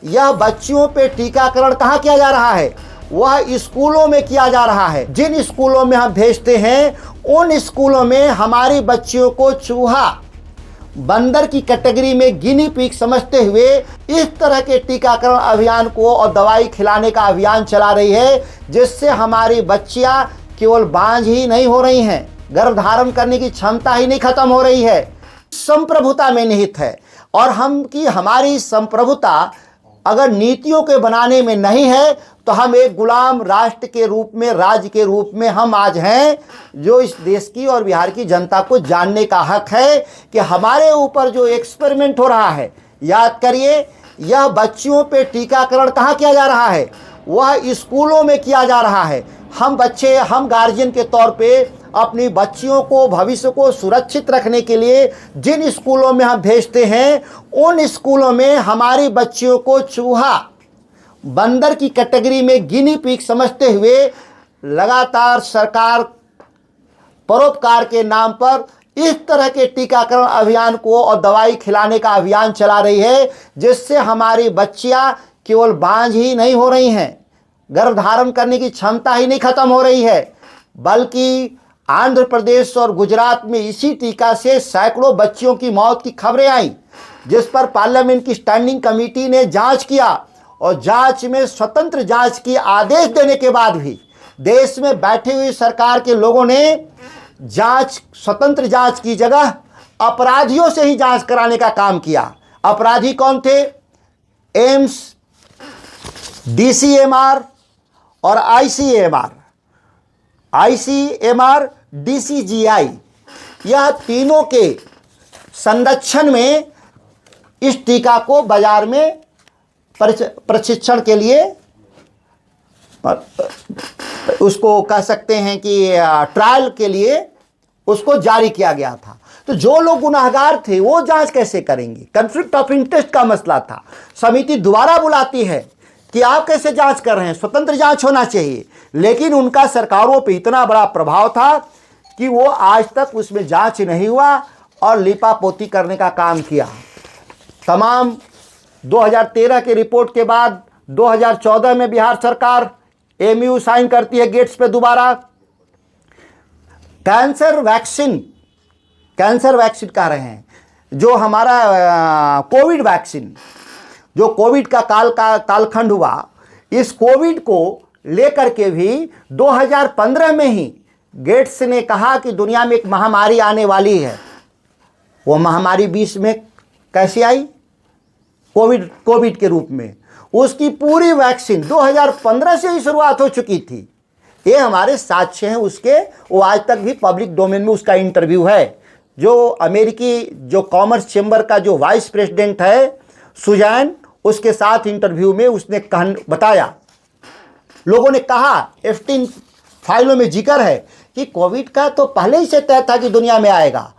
यह बच्चियों पे टीकाकरण कहाँ किया जा रहा है? वह स्कूलों में किया जा रहा है। जिन स्कूलों में हम भेजते हैं उन स्कूलों में हमारी बच्चियों को चूहा, बंदर की कैटेगरी में गिनी पिग समझते हुए इस तरह के टीकाकरण अभियान को और दवाई खिलाने का अभियान चला रही है, जिससे हमारी बच्चियां केवल बांझ ही नहीं हो रही हैं, गर्भ धारण करने की क्षमता ही नहीं खत्म हो रही है, संप्रभुता में निहित है। और हमारी संप्रभुता अगर नीतियों के बनाने में नहीं है तो हम एक गुलाम राष्ट्र के रूप में, राज्य के रूप में हम आज हैं, जो इस देश की और बिहार की जनता को जानने का हक है कि हमारे ऊपर जो एक्सपेरिमेंट हो रहा है। याद करिए, यह बच्चियों पे टीकाकरण कहाँ किया जा रहा है? वह स्कूलों में किया जा रहा है। हम गार्जियन के तौर पे अपनी बच्चियों को, भविष्य को सुरक्षित रखने के लिए जिन स्कूलों में हम भेजते हैं उन स्कूलों में हमारी बच्चियों को चूहा, बंदर की कैटेगरी में गिनी पिग समझते हुए लगातार सरकार परोपकार के नाम पर इस तरह के टीकाकरण अभियान को और दवाई खिलाने का अभियान चला रही है, जिससे हमारी बच्चियां केवल बांझ ही नहीं हो रही हैं, गर्भ धारण करने की क्षमता ही नहीं खत्म हो रही है, बल्कि आंध्र प्रदेश और गुजरात में इसी टीका से सैकड़ों बच्चियों की मौत की खबरें आई, जिस पर पार्लियामेंट की स्टैंडिंग कमेटी ने जांच किया और जांच में स्वतंत्र जांच की आदेश देने के बाद भी देश में बैठी हुई सरकार के लोगों ने स्वतंत्र जांच की जगह अपराधियों से ही जांच कराने का काम किया। अपराधी कौन थे? एम्स, डीसीएमआर और आईसीएमआर, डीसीजीआई, यह तीनों के संरक्षण में इस टीका को बाजार में प्रशिक्षण के लिए, उसको कह सकते हैं कि ट्रायल के लिए उसको जारी किया गया था। तो जो लोग गुनाहगार थे वो जांच कैसे करेंगे? कॉन्फ्लिक्ट ऑफ इंटरेस्ट का मसला था। समिति दोबारा बुलाती है कि आप कैसे जांच कर रहे हैं, स्वतंत्र जांच होना चाहिए, लेकिन उनका सरकारों पे इतना बड़ा प्रभाव था कि वो आज तक उसमें जांच नहीं हुआ और लिपापोती करने का काम किया। तमाम 2013 की रिपोर्ट के बाद 2014 में बिहार सरकार एमयू साइन करती है गेट्स पे दोबारा। कैंसर वैक्सीन कह रहे हैं, जो हमारा कोविड वैक्सीन, जो कोविड का कालखंड हुआ, इस कोविड को लेकर के भी 2015 में ही गेट्स ने कहा कि दुनिया में एक महामारी आने वाली है। वो महामारी 20 में कैसे आई? कोविड के रूप में। उसकी पूरी वैक्सीन 2015 से ही शुरुआत हो चुकी थी। ये हमारे साक्ष्य हैं उसके, वो आज तक भी पब्लिक डोमेन में उसका इंटरव्यू है। जो अमेरिकी जो कॉमर्स चेंबर का जो वाइस प्रेसिडेंट है सुजैन, उसके साथ इंटरव्यू में उसने बताया, लोगों ने कहा, F-18 फाइलों में जिक्र है कि कोविड का तो पहले ही से तय था कि दुनिया में आएगा,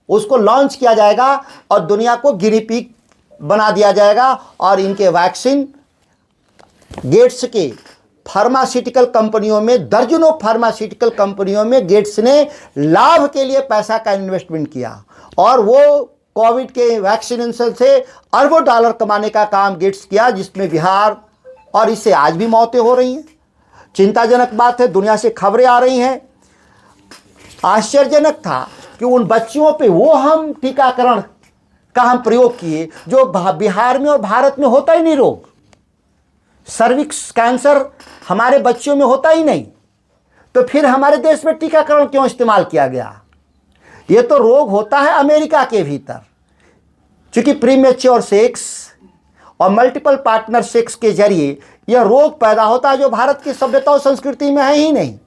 उसको लॉन्च किया जाएगा और दुनिया को गिनी पिग बना दिया जाएगा और इनके वैक्सीन गेट्स के फार्मास्यूटिकल कंपनियों में, दर्जनों फार्मास्यूटिकल कंपनियों में गेट्स ने लाभ के लिए पैसा का इन्वेस्टमेंट किया और वो कोविड के वैक्सीनेशन से अरबों डॉलर कमाने का काम गेट्स किया, जिसमें बिहार और इससे आज भी मौतें हो रही हैं। चिंताजनक बात है, दुनिया से खबरें आ रही हैं। आश्चर्यजनक था कि उन बच्चियों पे वो हम टीकाकरण का हम प्रयोग किए जो बिहार में और भारत में होता ही नहीं रोग। सर्विक्स कैंसर हमारे बच्चियों में होता ही नहीं, तो फिर हमारे देश में टीकाकरण क्यों इस्तेमाल किया गया? ये तो रोग होता है अमेरिका के भीतर, क्योंकि प्रीमेच्योर सेक्स और मल्टीपल पार्टनर सेक्स के जरिए यह रोग पैदा होता है, जो भारत की सभ्यता और संस्कृति में है ही नहीं।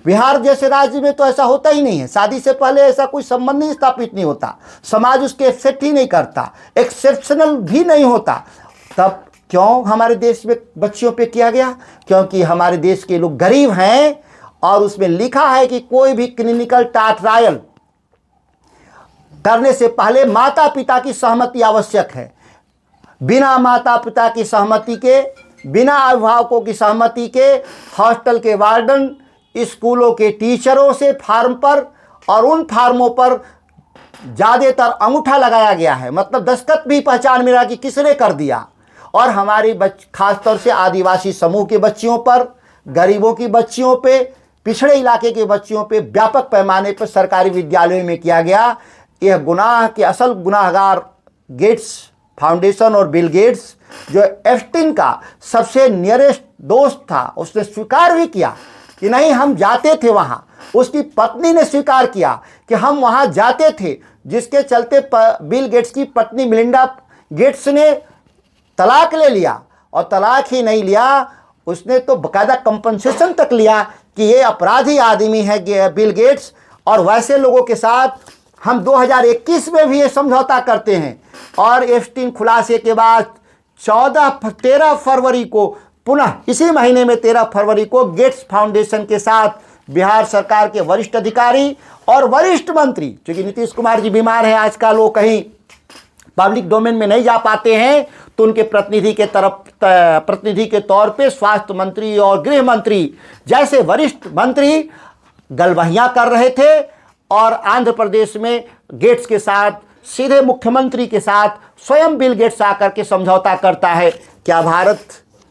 बिहार जैसे राज्य में तो ऐसा होता ही नहीं है। शादी से पहले ऐसा कोई संबंध ही स्थापित नहीं होता, समाज उसके एक्सेप्ट ही नहीं करता, एक्सेप्शनल भी नहीं होता। तब क्यों हमारे देश में बच्चियों पे किया गया? क्योंकि हमारे देश के लोग गरीब हैं और उसमें लिखा है कि कोई भी क्लिनिकल ट्रायल करने से पहले माता पिता की सहमति आवश्यक है। बिना माता पिता की सहमति के, बिना अभिभावकों की सहमति के हॉस्टल के वार्डन, स्कूलों के टीचरों से फार्म पर और उन फार्मों पर ज़्यादातर अंगूठा लगाया गया है, मतलब दस्तखत भी पहचान में रहा कि किसने कर दिया। और हमारी खासतौर से आदिवासी समूह के बच्चियों पर, गरीबों की बच्चियों पे, पिछड़े इलाके के बच्चियों पे व्यापक पैमाने पर सरकारी विद्यालयों में किया गया। यह गुनाह के असल गुनाहगार गेट्स फाउंडेशन और बिल गेट्स, जो एप्स्टीन का सबसे नियरेस्ट दोस्त था, उसने स्वीकार भी किया कि नहीं हम जाते थे वहाँ। उसकी पत्नी ने स्वीकार किया कि हम वहाँ जाते थे, जिसके चलते बिल गेट्स की पत्नी मिलिंडा गेट्स ने तलाक ले लिया। और तलाक ही नहीं लिया, उसने तो बाकायदा कंपनसेशन तक लिया कि ये अपराधी आदमी है बिल गेट्स, और वैसे लोगों के साथ हम 2021 में भी ये समझौता करते हैं। और एप्स्टीन खुलासे के बाद 13 फरवरी को पुनः इसी महीने में 13 फरवरी को गेट्स फाउंडेशन के साथ बिहार सरकार के वरिष्ठ अधिकारी और वरिष्ठ मंत्री, क्योंकि नीतीश कुमार जी बीमार हैं आजकल, वो कहीं पब्लिक डोमेन में नहीं जा पाते हैं, तो उनके प्रतिनिधि के तौर पे स्वास्थ्य मंत्री और गृह मंत्री जैसे वरिष्ठ मंत्री गलबहियां कर रहे थे। और आंध्र प्रदेश में गेट्स के साथ सीधे मुख्यमंत्री के साथ स्वयं बिल गेट्स आकर के समझौता करता है। क्या भारत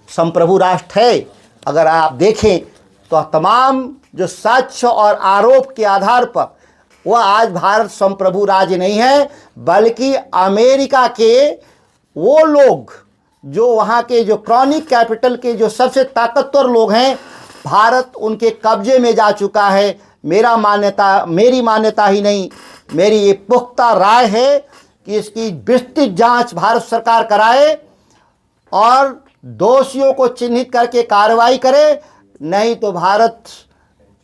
संप्रभु राष्ट्र है? अगर आप देखें तो तमाम जो साक्ष्य और आरोप के आधार पर वह आज भारत संप्रभु राज्य नहीं है, बल्कि अमेरिका के वो लोग जो वहाँ के जो क्रॉनिक कैपिटल के जो सबसे ताकतवर लोग हैं, भारत उनके कब्जे में जा चुका है। मेरी मान्यता ही नहीं, मेरी ये पुख्ता राय है कि इसकी विस्तृत जांच भारत सरकार कराए और दोषियों को चिन्हित करके कार्रवाई करे, नहीं तो भारत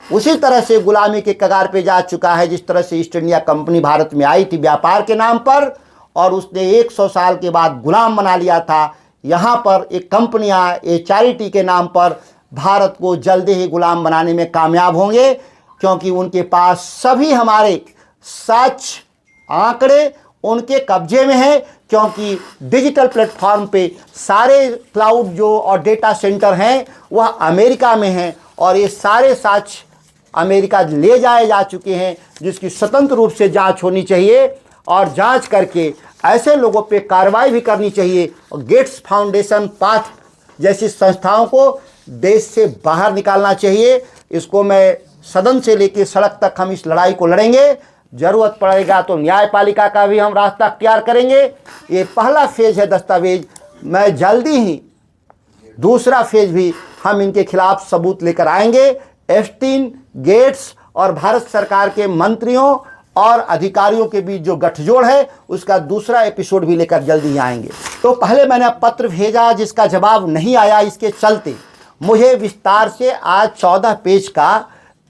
उसी तरह से गुलामी के कगार पे जा चुका है जिस तरह से ईस्ट इंडिया कंपनी भारत में आई थी व्यापार के नाम पर, और उसने 100 साल के बाद गुलाम बना लिया था। यहाँ पर एक कंपनियाँ ये चैरिटी के नाम पर भारत को जल्दी ही गुलाम बनाने में कामयाब होंगे, क्योंकि उनके पास सभी हमारे साक्ष्य आंकड़े उनके कब्जे में है। क्योंकि डिजिटल प्लेटफॉर्म पे सारे क्लाउड जो और डेटा सेंटर हैं वह अमेरिका में हैं, और ये सारे साक्ष्य अमेरिका ले जाए जा चुके हैं, जिसकी स्वतंत्र रूप से जांच होनी चाहिए और जांच करके ऐसे लोगों पे कार्रवाई भी करनी चाहिए। और गेट्स फाउंडेशन, पाथ जैसी संस्थाओं को देश से बाहर निकालना चाहिए। इसको मैं सदन से लेकर सड़क तक हम इस लड़ाई को लड़ेंगे। ज़रूरत पड़ेगा तो न्यायपालिका का भी हम रास्ता अख्तियार करेंगे। ये पहला फेज है दस्तावेज, मैं जल्दी ही दूसरा फेज भी हम इनके खिलाफ सबूत लेकर आएंगे। एप्स्टीन, गेट्स और भारत सरकार के मंत्रियों और अधिकारियों के बीच जो गठजोड़ है उसका दूसरा एपिसोड भी लेकर जल्दी ही आएंगे। तो पहले मैंने पत्र भेजा जिसका जवाब नहीं आया, इसके चलते मुझे विस्तार से आज 14 पेज का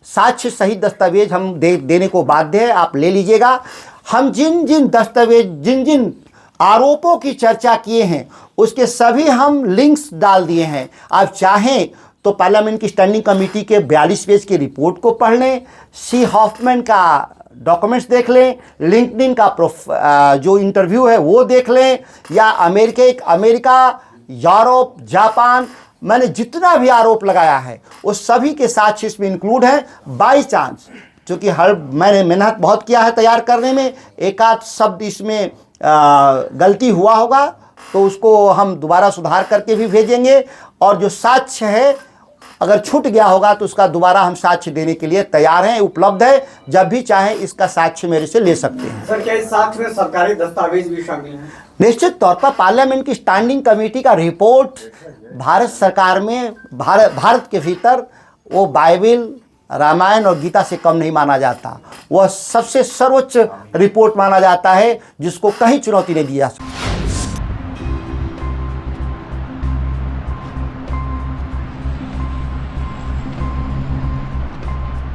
साक्ष्य सहित दस्तावेज हम देने को बाध्य है, आप ले लीजिएगा। हम जिन जिन आरोपों की चर्चा किए हैं उसके सभी हम लिंक्स डाल दिए हैं। आप चाहें तो पार्लियामेंट की स्टैंडिंग कमेटी के 42 पेज की रिपोर्ट को पढ़ लें, सी हॉफमैन का डॉक्यूमेंट्स देख लें, लिंक्डइन का जो इंटरव्यू है वो देख लें, या अमेरिका, यूरोप, जापान, मैंने जितना भी आरोप लगाया है वो सभी के साक्ष्य इसमें इंक्लूड हैं। बाई चांस चूँकि मैंने मेहनत बहुत किया है तैयार करने में, एक आध शब्द इसमें गलती हुआ होगा तो उसको हम दोबारा सुधार करके भी भेजेंगे, और जो साक्ष्य है अगर छूट गया होगा तो उसका दोबारा हम साक्ष्य देने के लिए तैयार हैं, उपलब्ध है। जब भी चाहें इसका साक्ष्य मेरे से ले सकते हैं। सर, क्या इस साक्ष्य में सरकारी दस्तावेज भी शामिल हैं? निश्चित तौर पर पार्लियामेंट की स्टैंडिंग कमेटी का रिपोर्ट भारत सरकार में भारत के भीतर वो बाइबिल, रामायण और गीता से कम नहीं माना जाता। वह सबसे सर्वोच्च रिपोर्ट माना जाता है जिसको कहीं चुनौती नहीं दी जा सकती।